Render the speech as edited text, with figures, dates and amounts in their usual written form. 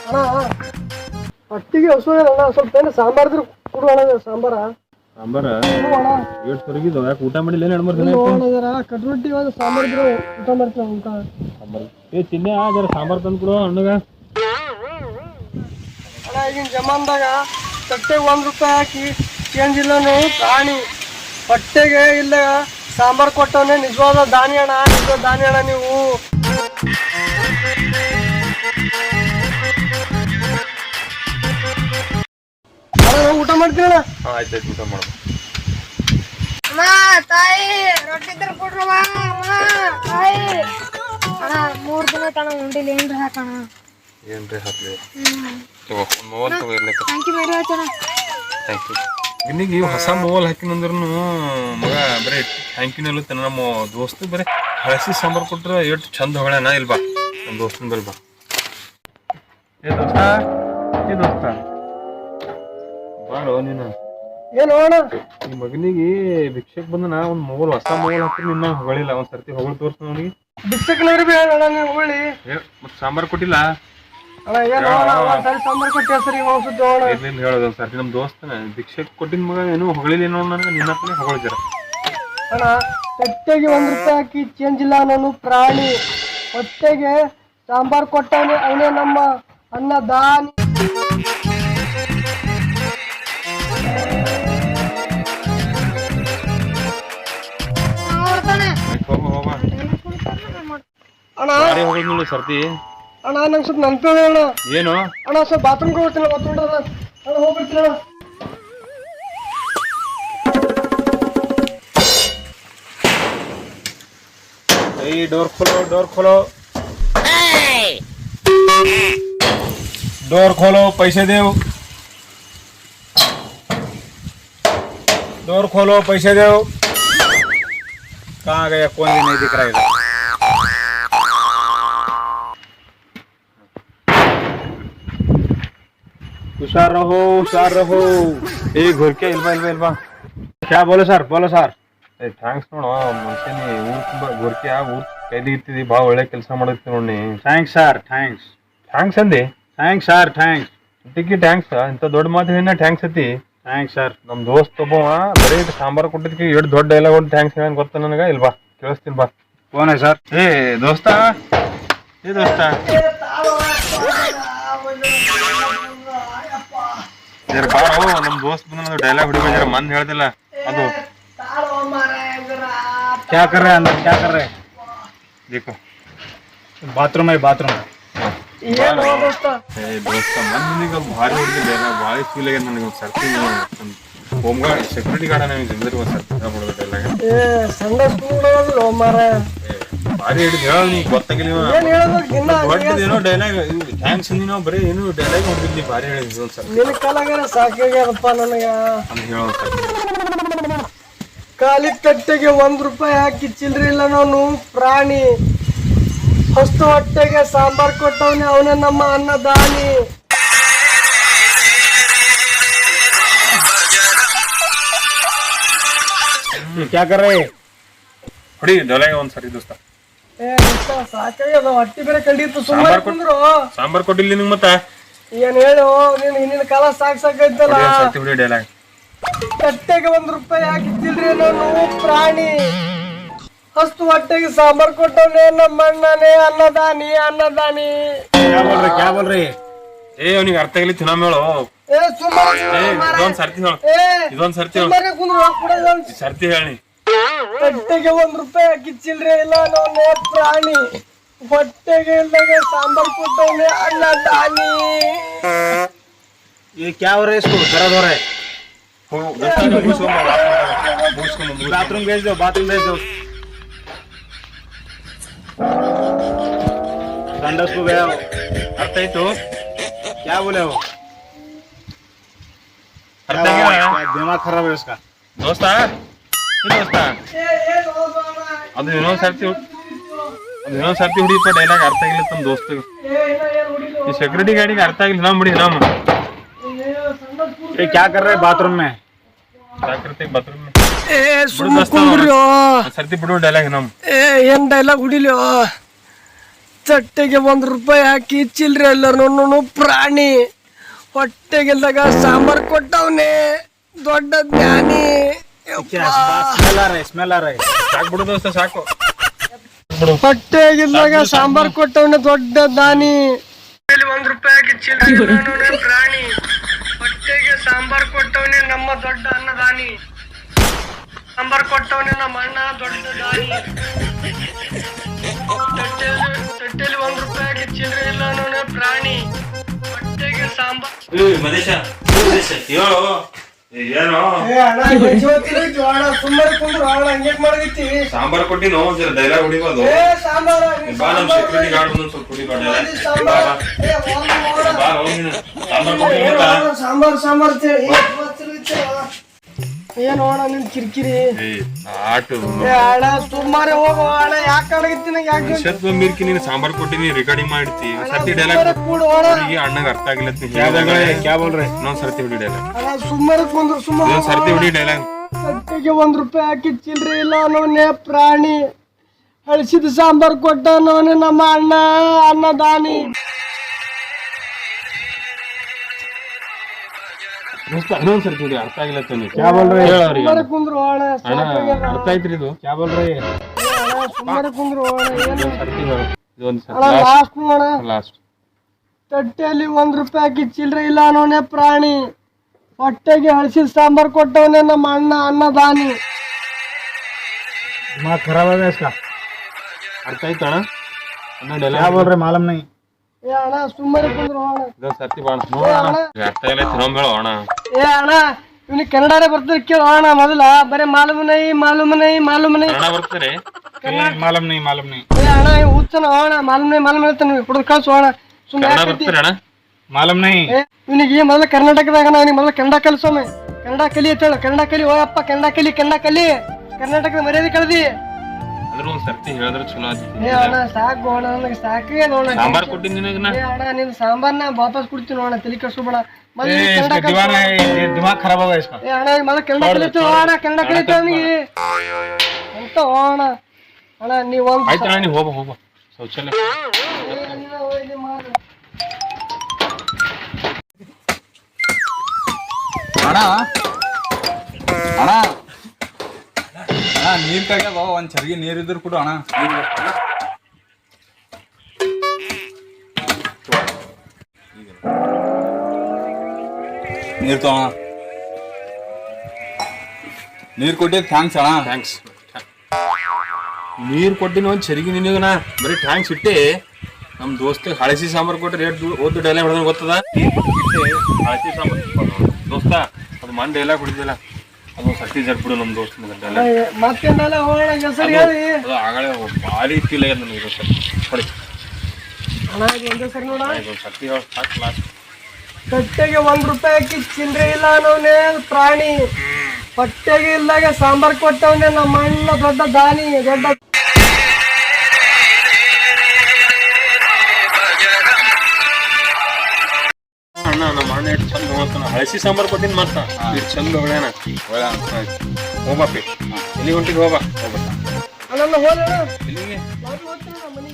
ಅಣ್ಣ ಹೊಟ್ಟಿಗೆ ಹಸು ಅಣ್ಣ, ಸ್ವಲ್ಪ ಏನು ಸಾಂಬಾರ್ದ್ರು ಕೊಡು ಅಣ್ಣ. ಸಾಂಬಾರ ಎಷ್ಟು ಹೊರಗಿದ್ದು ಯಾಕೆ ಊಟ ಮಾಡಿಲ್ಲ ಕಟ್ರೊಟ್ಟಿ ಸಾಂಬಾರ್ ಇದ್ರು ಊಟ ಮಾಡ್ತೀವಿ ಊಟ. ತಿನ್ನೆ ಜರ ಸಾಂಬಾರ್ ತಂದು ಕೊಡು ಅಣ್ಣಗ. ಅಣ್ಣ ಈಗಿನ ಜಮಾನ್ದಾಗ ತಟ್ಟೆಗೆ ₹1 ಹಾಕಿ ಚೇಂಜ್ ಇಲ್ಲನು ಪ್ರಾಣಿ. ಹೊಟ್ಟೆಗೆ ಇಲ್ಲ ಸಾಂಬಾರ್ ಕೊಟ್ಟವನೇ ನಿಜವಾದ ದಾನಿ ಅಣ್ಣ, ನಿಜವಾದ ದಾನಿ ಅಣ್ಣ ನೀವು. ಊಟ ಮಾಡ್ತೀವಿ ಅಣ್ಣ. ಆಯ್ತು ಊಟ ಮಾಡ್ಬೇಕು. ಅಮ್ಮ ತಾಯಿ ರೊಟ್ಟಿ ಇದ್ರ ಕೊಡ್ರವ. ತಾಯಿ ಅಣ್ಣ 3 ದಿನ ತನ ಉಂಡಿಲ್ಲ, ಏನ್ರಿ ಹಾಕಣ? ಏನ್ರಿ ಹಾಕ್ಲಿ ಮೊಬೈಲ್ ತಗೋರ್ಲಿಕ್ಕೆ. ಥ್ಯಾಂಕ್ ಯು ವೆರಿ ಮಚ್ ಅಣ್ಣ. Thank you. ಇನ್ನೀಗ ಹೊಸ ಮೊಬೈಲ್ ಹಾಕಿನಂದ್ರೂ ಮಗ ಬರೀ ಥ್ಯಾಂಕ್ ಯು ಎಲ್ಲ ನಮ್ಮ ದೋಸ್ತು ಬರೀ ಹಳಸಿ ಸಾಂಬಾರು ಕೊಟ್ರೆ ಎಷ್ಟು ಚಂದ ಹೊಗಳೇನ ಇಲ್ಬಾ ನಮ್ಮ ದೋಸ್ತನ ಬಲ್ ಬಾ. ಏ ದೋಸ್ತ ಬಾರೋ ನೀನು. ಏನು ಅಣ್ಣ ಈ ಮಗನಿಗೆ ಭಿಕ್ಷಕ್ ಬಂದನ ಒಂದ್ ಮೊಬೈಲ್ ಹೊಸ ಮೊಬೈಲ್ ಹಾಕಿ ನಿನ್ನ ಹೊಗಳಿಲ್ಲ. ಒಂದ್ ಸರ್ತಿ ಹೊಗಳು ತೋರ್ಸ ಅವನಿಗೆ. ಭಿಕ್ಷಕನವ್ರಿ ಬಿ ಅಣ್ಣ ನೀವು ಹೋಳಿ. ಮತ್ ಸಾಂಬಾರ್ ಕೊಟ್ಟಿಲ್ಲ ಅಣ್ಣ ಏನು ಸಾಂಬಾರ್ ಕೊಟ್ಟಿ ಹೆಸರಿಗೆ ಹೋಗ್ಸುತ್ತೆ ಅಣ್ಣ. ಇರ್ಲಿಲ್ಲ ಹೇಳೋದು ಒಂದ್ ಸರ್ತಿ ನಮ್ಮ ದೋಸ್ತನ ಭಿಕ್ಷಕ್ ಕೊಟ್ಟಿನ ಮಗ ಏನು ಹೊಗಳಿಲ್ಲ ಏನೋ ನನಗೆ ನಿನ್ನ ಹತ್ರನೇ ಹೊಗಳಿದಾರ. ಅಣ್ಣ ತಟ್ಟೆಗೆ ₹1 ಹಾಕಿ ಚೇಂಜ್ ಇಲ್ಲ ನಾನು ಪ್ರಾಣಿ. ಹೊಟ್ಟೆಗೆ ಸಾಂಬಾರ್ ಕೊಟ್ಟವನೇ ಅವನೇ ನಮ್ಮ ಅನ್ನದಾನಿ. ಅಣ್ಣ ಸರ್ತಿ ಅಣ್ಣ ನಂಗೆ ಸ್ವಲ್ಪ ನೆನಪಿದೆ ಅಣ್ಣ. ಏನು ಅಣ್ಣ ಸ್ವಲ್ಪ ಬಾತ್ರೂಮ್ಗೆ ಹೋಗ್ತೀನಿ ಬಾತ್ರೂಮ್ ಅಣ್ಣ ಹೋಗ್ಬಿಡ್ತೀನಿ ಅಣ್ಣ. डोर खोलो डोर खोलो डोर खोलो पैसे देव डोर खोलो पैसे देव. कहाँ गया कौन भी नहीं दिख रहा है. हुशार रहो हुशार रहो. ए घुर के इल्बा इल्बा इल्बा. क्या बोलो सर ಥ್ಯಾಂಕ್ಸ್ ನೋಡು ಮನುಷ್ಯನಿ ಊರ್ ಗೋರ್ಕೆ ಊರ್ ಕೈಲಿ ಇರ್ತಿದಿ ಭಾಳ ಒಳ್ಳೆ ಕೆಲಸ ಮಾಡತ್ತಿ ನೋಡಿ. ಥ್ಯಾಂಕ್ಸ್ ಸರ್ ಥ್ಯಾಂಕ್ಸ್ ಅಂದಿ. ಥ್ಯಾಂಕ್ಸ್ ಸರ್ ಥ್ಯಾಂಕ್ಸ್ ಥ್ಯಾಂಕ್ಸ್ ಇಂಥ ದೊಡ್ಡ ಮಾತು ಏನ ಥ್ಯಾಂಕ್ಸ್ ಅತಿ. Thanks sir. ನಮ್ಮ ದೋಸ್ತ್ ಒಬ್ಬವ ಬರೀ ಸಾಂಬಾರು ಕೊಟ್ಟಿದ್ದಕ್ಕೆ ಎಷ್ಟು ದೊಡ್ಡ ಡೈಲಾಗ್ ಒಂದು ಥ್ಯಾಂಕ್ಸ್ ಹೇಳ ಗೊತ್ತ ನನಗೆ. ಇಲ್ವಾ ಕೇಳಿಸ್ತೀನಿ ಬಾ. Phone sir. ಏ ದೋಸ್ತ ಜರ ಬಾರೋ ನಮ್ಮ ದೋಸ್ತ್ ಬಂದ ಡೈಲಾಗ್ ಹುಡುಗ ಜರ ಮಂದ್ ಹೇಳ್ದಿಲ್ಲ ಅದು. क्या कर रहे हैं अंदर क्या कर रहे हैं? देखो बाथरूम है बाथरूम. ಏನು ದೋಸ್ತ ದೋಸ್ತ ಮಂದಿಗೆ ಭಾರಿ ಹೊಡಿದಿಲ್ಲ ಭಾಳ ಫೀಲ್ ಆಗ್ಯದ ನನಗೆ. ಒಂದು ಸರ್ತಿ ಹೋಮ್ ಗಾರ್ಡ್ ಸೆಕ್ಯೂರಿಟಿ ಗಾರ್ಡ್ ನಮಗೆ ಜಿಮ್ದಾರಿ ಒಂದು ಸರ್ತಿ ಹೇಳ್ಬಿಡೋದು ಡೈಲಾಗ್. ಸಂಡ ಸ್ಕೂಲ್ ಮಾರ ಭಾರಿ ಹಿಡಿದು ಹೇಳ ನೀ ಗೊತ್ತಾಗಿಲ್ಲ. ಏನು ಹೇಳೋದು ಏನೋ ಡೈಲಾಗ್ ಥ್ಯಾಂಕ್ಸ್ ಅಂದಿ ನಾವು ಬರೀ ಏನು ಡೈಲಾಗ್ ಹೊಡಿದ್ವಿ ಭಾರಿ ಹೇಳಿದ್ವಿ ಒಂದು ಸರ್ತಿ. ನಿನ್ನ ಕಾಲಾಗ ಸಾಕಾಗ್ಯದಪ್ಪ ನನಗೆ ಅಂತ ಹೇಳೋ ಒಂದು ಸರ್ತಿ. ಖಾಲಿ ತಟ್ಟೆಗೆ ₹1 ಹಾಕಿ ಚಿಲ್ರಿ ಇಲ್ಲ ನಾನು ಪ್ರಾಣಿ. ಹೊಸ್ತು ಹೊಟ್ಟೆಗೆ ಸಾಂಬಾರ್ ಕೊಟ್ಟವನೇ ಅವನೇ ನಮ್ಮ ಅನ್ನದಾನಿ. क्या कर रहे हैं? ಹೊಡಿ ಡೈಲಾಗ್ ಒಂದು ಸರ್ತಿ ದೋಸ್ತ. ಸಾಕಾಗ್ಯದ ಹೊಟ್ಟಿ ಬೇರೆ ಕಡಿಯಿತು. ಸುಮ್ಮನೆ ಕುಂದ್ರು ಸಾಂಬಾರ್ ಕೊಟ್ಟಿಲ್ಲ ನಿಂಗೆ ಮತ್ತೆ ಏನ್ ಹೇಳು ನೀನು ಹಿಂದಿನ ಕಾಲ ಸಾಕಾಯ್ತಲ್ಲ. ಸರ್ತಿ ಹೊಡಿ ಡೈಲಾಗ್. ತಟ್ಟೆಗೆ ₹1 ಹಾಕಿ ಚಿಲ್ರಿ ನಾನು ಪ್ರಾಣಿ. ಹೊಸ್ತು ಹೊಟ್ಟೆಗೆ ಸಾಂಬಾರ್ ಕೊಟ್ಟವನೇ ನಮ್ಮ ಅಣ್ಣನೇ ಅನ್ನದಾನಿ. क्या बोल रहे हैं? ಏ ಅವನಿಗೆ ಅರ್ಥ ಆಗಿಲ್ಲ ತಿನ್ನ ಮೇಳು. ಇದೊಂದ್ ಸರ್ತಿ ಹೇಳು ಇದೊಂದ್ ಸರ್ತಿ ಹೇಳು ಸರ್ತಿ ಹೇಳಿ. ತಟ್ಟೆಗೆ ₹1 ಹಾಕಿ ಚಿಲ್ರೆ ಇಲ್ಲ ನಾನು ಪ್ರಾಣಿ. ಹೊಟ್ಟೆಗೆ ಇಲ್ದಾಗ ಸಾಂಬಾರ್ ಕೊಟ್ಟವನೇ ಅನ್ನದಾನಿ. ये क्या हो रहा है? इसको दर्द हो रहा है. बाथरूम भेज दो संडास को गया. ಅರ್ಥ ಆಯ್ತು. क्या बोले हो? ಅರ್ಥ ಆಗಿಲ್ಲ दिमाग खराब है उसका. ದೋಸ್ತ ಅದು ಇನ್ನೊಂದ್ ಸರ್ತಿ ಹುಡಿಪ ಡೈಲಾಗ್ ಅರ್ಥ ಆಗಿಲ್ಲ ತಮ್ಮ ದೋಸ್ತಿಗೆ. ಈ ಸೆಕ್ಯೂರಿಟಿ ಗಾರ್ಡಿಗೆ ಅರ್ಥ ಆಗಿಲ್ಲ ನಾವು ಬಿಡಿ ನಮ್ಮ ये क्या कर रहे हैं बाथरूम में? ಬಾತ್ರೂಮ್ ಕುಂದ್ರಿ ಸರ್ತಿ ಬಿಡು ಡೈಲಾಗ್ ನಮ್. ಏನ್ ಡೈಲಾಗ್ ಹುಡಿಲಿ ತಟ್ಟೆಗೆ 1 ರೂಪಾಯಿ ಹಾಕಿ ಚಿಲ್ರೆ ಎಲ್ಲರೂ ಪ್ರಾಣಿ. ಹೊಟ್ಟೆಗೆಲ್ದಾಗ ಸಾಂಬಾರ್ ಕೊಟ್ಟವನೇ ದೊಡ್ಡ ಜ್ಞಾನಿ. ಸ್ಮೆಲ್ ಆ ರೈ ಸಾಕು ಬಿಡು ದೋಸ್ತ ಸಾಕು. ಹೊಟ್ಟೆಗಿಲ್ದಾಗ ಸಾಂಬಾರ್ ಕೊಟ್ಟವನೇ ದೊಡ್ಡ ದಾನಿ. 1 ರೂಪಾಯಿ ಹಾಕಿ ಚಿಲ್ರೆ ಪ್ರಾಣಿ. ಹೊಟ್ಟೆಗೆ ಸಾಂಬಾರ್ ಕೊಟ್ಟವನೇ ನಮ್ಮ ದೊಡ್ಡ ಅನ್ನದಾನಿ. ಸಾಂಬಾರ್ ಕೊಟ್ಟವನೇ ನಮ್ಮ ಅಣ್ಣ ದೊಡ್ಡ ದಾನಿ. ತಟ್ಟೆಯಲ್ಲಿ 1 ರೂಪಾಯಿ ಹಾಕಿ ಚಿಲ್ಲರೆ ಇಲ್ಲ ಅನ್ನೋನೇ ಪ್ರಾಣಿ. ಹೊಟ್ಟೆಗೆ ಸಾಂಬಾರ್ ಏನೋ ಸುಮ್ಮನೆ ಕುಂದ್ರು ಹಂಗೇಟ್ ಮಾಡೈತಿ. ಸಾಂಬಾರ್ ಕೊಟ್ಟಿನೋ ಒಂದ್ಸಲ ಡೈಲಾಗ್ ಹೊಡಿಬೋದು. ಬಾ ನಮ್ ಸೆಕ್ಯೂರಿಟಿ ಗಾರ್ಡ್ ಬಂದ್ ಸ್ವಲ್ಪ ಕುಡಿಬೇಡ. ಸಾಂಬಾರ್ ಸಾಂಬಾರ್ ಏನು ಅಣ್ಣ ನಿನ್ ಕಿರಿಕಿರಿ. ಆಟು ಅಣ್ಣ ಸುಮಾರೆ ಹೋಗೋ ಅಣ್ಣ. ಯಾಕೆ ಅಡಗಿತ್ತೀನಿ ಮೀರ್ಕಿ ನೀನು ಸಾಂಬಾರ್ ಕೊಟ್ಟಿನಿ ರೆಕಾರ್ಡಿಂಗ್ ಮಾಡಿರ್ತಿ. ಸರ್ತಿ ಡೈಲಾಗ್ ಅಣ್ಣಗೆ ಅರ್ಥ ಆಗಿಲ್ಲ. ಇನ್ನೊಂದ್ ಸರ್ತಿ ಹೊಡಿ ಡೈಲಾಗ್. ಅಣ್ಣ ಸುಮ್ಮನೆ ಕುಂದ್ರು ಸುಮ್ಮನೆ ಸರ್ತಿ ಹೊಡಿ ಡೈಲಾಗ್. ಹೊಟ್ಟೆಗೆ 1 ರೂಪಾಯಿ ಹಾಕಿ ಚಿಲ್ರೆ ಇಲ್ಲ ಅನ್ನೋನೇ ಪ್ರಾಣಿ. ಹಳಸಿದ ಸಾಂಬಾರ್ ಕೊಟ್ಟ ಅನ್ನೋನೇ ನಮ್ಮ ಅಣ್ಣ ಅನ್ನದಾನಿ. ಇನ್ನೊಂದ್ ಸರ್ತಿ ಹೊಡಿ ಅರ್ಥ ಆಗಿಲ್ಲ. ಸುಮ್ಮನೆ ಕುಂದ್ರು ಅಣ್ಣ. ಅರ್ಥ ಆಯ್ತ್ರಿ ಇದು. ಸುಮ್ಮನೆ ಕುಂದ್ರು ಅಣ್ಣ. ಸರ್ತಿ ಹೇಳು ಇದೊಂದ್ ಅಣ್ಣ ಲಾಸ್ಟ್ ನೋಡ. ಲಾಸ್ಟ್. ತಟ್ಟೆಯಲ್ಲಿ 1 ರೂಪಾಯಿ ಹಾಕಿ ಚಿಲ್ಲರೆ ಇಲ್ಲ ಅನ್ನೋನೇ ಪ್ರಾಣಿ. ಹೊಟ್ಟೆಗೆ ಹಳಸಿದ ಸಾಂಬಾರ್ ಕೊಟ್ಟವನೇ ನಮ್ಮ ಅಣ್ಣ ಅನ್ನದಾನಿ. दिमाग खराब है इसका. ಅರ್ಥ ಆಯ್ತು ಅಣ್ಣ. क्या बोल रहे मालूम नहीं. ಏ ಅಣ್ಣ ಸುಮ್ಮನೆ ಕುಂದ್ರು ಅಣ್ಣ. ಇದೊಂದ್ ಸರ್ತಿ ಬಾಳ ನೋಡೋಣ. ಅರ್ಥ ಆಗಿಲ್ಲ ತಿನ್ನೋಂಬೇಡ ಅಣ್ಣ. ಏ ಅಣ್ಣ ಇವ್ನಿಗೆ ಕನ್ನಡನೇ ಬರ್ತದೆ ಕೇಳು ಅಣ್ಣ. ಮೊದಲ ಬರೀ ಮಾಲೂಮ್ ನೈ ಮಾಲೂಮ್ ನೈ ಮಾಲೂಮ್ ನೈ. ಕನ್ನಡ ಬರ್ತಾರೆ. मालूम नहीं मालूम नहीं. ಏ ಅಣ್ಣ ಇವ್ ಹುಚ್ಚನ ಅಣ್ಣ. ಮಾಲೂಮ್ ನೈ ಮಾಲೂಮ್ ನೈ ಅಂತ ಕುಡಿದು ಕಳ್ಸು ಅಣ್ಣ. ಕನ್ನಡ ಬರ್ತಾರೆ ಅಣ್ಣ. मालूम नहीं. ಇವನಿಗೆ ಮೊದಲ ಕರ್ನಾಟಕದಾಗ ಅವನಿಗೆ ಮೊದಲ ಕನ್ನಡ ಕಲಿಸೋಮೆ. ಕನ್ನಡ ಕಲಿ ಅಂತ ಹೇಳು. ಕನ್ನಡ ಕಲಿ ಓಯಪ್ಪ ಕನ್ನಡ ಕಲಿ ಕನ್ನಡ ಕಲಿ. ಕರ್ನಾಟಕದ ಮರ್ಯಾದೆ ಕಳ್ದಿ. ಅದ್ರ ಒಂದ್ ಸರ್ತಿ ಹೇಳಿದ್ರೆ ಚಲೋ ಆಗ್ತದೆ. ಏ ಅಣ್ಣ ಸಾಕು ಅಣ್ಣ ನನಗೆ ಸಾಕೇ ನೋಡ. ಸಾಂಬಾರ್ ಕೊಟ್ಟಿನಿ ನಿನಗ ನಾ. ಏ ಅಣ್ಣ ನಿನ್ ಸಾಂಬಾರ್ನ ವಾಪಸ್ ಕೊಡ್ತೀನಿ ಅಣ್ಣ. ತಲೆ ಕಳ್ಸ್ಕೊಬೇಡ. ಮೊದಲು इसका दीवाना है. दिमाग खराब होगा इसका. ಏ ಅಣ್ಣ ಮೊದಲು ಕನ್ನಡ ಕಲಿತು ಅಣ್ಣ. ಕನ್ನಡ ಕಲಿತು ಅವನಿಗೆ ಅಂತ ಅಣ್ಣ. ಅಣ್ಣ ನೀವ್ ಒಂದ್ ಆಯ್ತು ಅಣ್ಣ, ನೀ ಹೋಗ ಹೋಗ ಶೌಚಾಲಯ. ಅಣ್ಣ ಅಣ್ಣ ಅಣ್ಣ ನೀರ್ ಕಾಗ್ಯದ. ಒಂದ್ ಚರ್ಗಿ ನೀರ್ ಇದ್ರು ಕೊಡು ಅಣ್ಣ. ನೀರ್ ತಗೋಣ. ನೀರ್ ಕೊಟ್ಟಿದ್ ಥ್ಯಾಂಕ್ಸ್ ಅಣ್ಣ. ಥ್ಯಾಂಕ್ಸ್. ನೀರ್ ಕೊಟ್ಟಿನ ಒಂದ್ ಚರಿಗೆ ನಿನಗ ನಾ ಬರೀ ಥ್ಯಾಂಕ್ಸ್ ಇಟ್ಟೆ. ನಮ್ ದೋಸ್ತ ಹಳಸಿ ಸಾಂಬಾರ್ ಕೊಟ್ರೆ ರೇಟ್ ಓದು ಡೈಲಾಗ್ ಹೊಡೆದ್ರೆ ಗೊತ್ತದ. ಹಳಸಿ ಸಾಂಬಾರ್ ದೋಸ್ತ ಅದು ಮನ್ ಡೈಲಾಗ್ ಹೊಡಿದಿಲ್ಲ. ಅದು ಸರ್ತಿ ಜರ್ಬಿಡು ನಮ್ ದೋಸ್ತ ಡೈಲಾಗ್. ಮತ್ತೆಲ್ಲ ಹೋಗೋಣ ಹೆಸರು ಹೇಳಿ. ಅದು ಆಗಲೇ ಭಾರಿ ಫೀಲ್ ಆಗ್ಯದ ನನಗೆ ಇವತ್ತು. ಹೊಡಿ ಅಣ್ಣ ಇದು ಒಂದೇ ಸರಿ ನೋಡ. ಇದೊಂದು ಸರ್ತಿ ಹೇಳಿ ಸಾಕು ಲಾಸ್ಟ್. ತಟ್ಟೆಗೆ 1 ರೂಪಾಯಿ ಹಾಕಿ ಚಿಲ್ಲರೆ ಇಲ್ಲ ಅನ್ನೋನೇ ಪ್ರಾಣಿ. ಹೊಟ್ಟೆಗೆ ಇಲ್ದಾಗ ಸಾಂಬಾರ್ ಕೊಟ್ಟವನೇ ನಮ್ಮ ಅಣ್ಣ ದೊಡ್ಡ ದಾನಿ. ದೊಡ್ಡ ಅಣ್ಣ ನಮ್ಮ ಅಣ್ಣ ಎಷ್ಟು ಚಂದ ಹೋಗ್ತಾನ. ಹಳಸಿ ಸಾಂಬಾರ್ ಕೊಟ್ಟಿನ ಮತ್ತ ಇಷ್ಟು ಚಂದ ಹೊಳ್ಯಾನ. ಹೋಗ್ಬಾಪಿ ಎಲ್ಲಿ ಹೊಂಟಿದ್ ಹೋಗ. ಅಣ್ಣ ಹೋಗೋಣ. ಎಲ್ಲಿಗೆ ಹೋಗ್ತೀನಿ